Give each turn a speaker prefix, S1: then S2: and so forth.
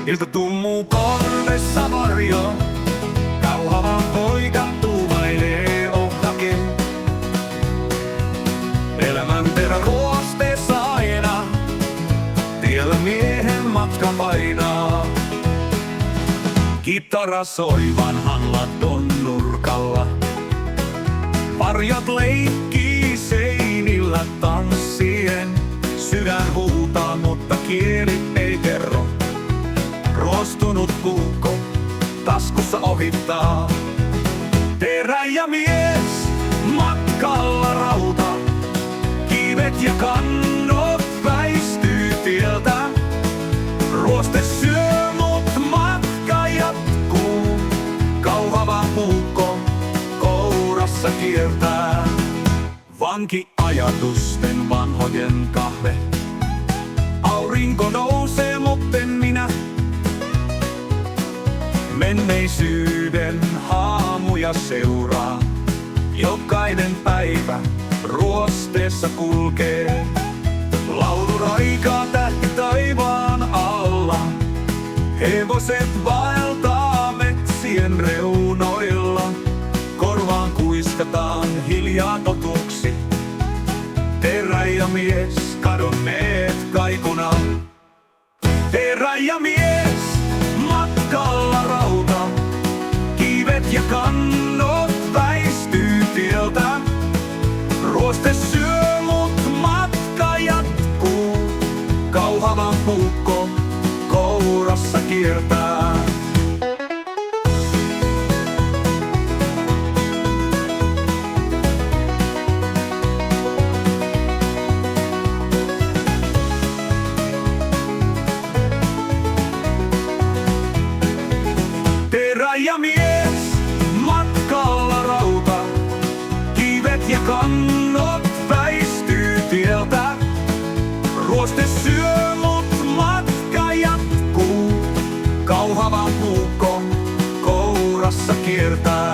S1: Ilta tummuu korvessa varjo, kauhava poika tuumailee ohtake. Elämänterä ruosteessa aina, tiellä miehen matka painaa. Kitara soi vanhan laton nurkalla, varjot leikkii seinillä tanssien. Sydän huutaa, mutta kieli ei kerro. Ruostunut puukko taskussa ohittaa. Teräjämies matkalla rauta, kivet ja kannot väistyy tieltä. Ruoste syö, mut matka jatkuu. Kauhava puukko kourassa kiertää. Vanki ajatusten vanhojen kahve. Aurinko nousee, mutten minä. Menneisyyden haamuja seuraa. Jokainen päivä ruosteessa kulkee. Laulu raikaa tähti taivaan alla. Hevoset vaeltaa metsien reunoilla. Korvaan kuiskataan hiljaa totuksi. Teräjämies kadonneet kaikuna. Teräjämies matkalla rauta, kivet ja kannot väistyy tieltä. Ruoste syö, mut matka jatkuu. Kauhava puukko kourassa kiertää. Teräjämies matkalla rauta, kivet ja kannot väistyy tieltä. Ruoste syö, mut matka jatkuu. Kauhava puukko kourassa kiertää.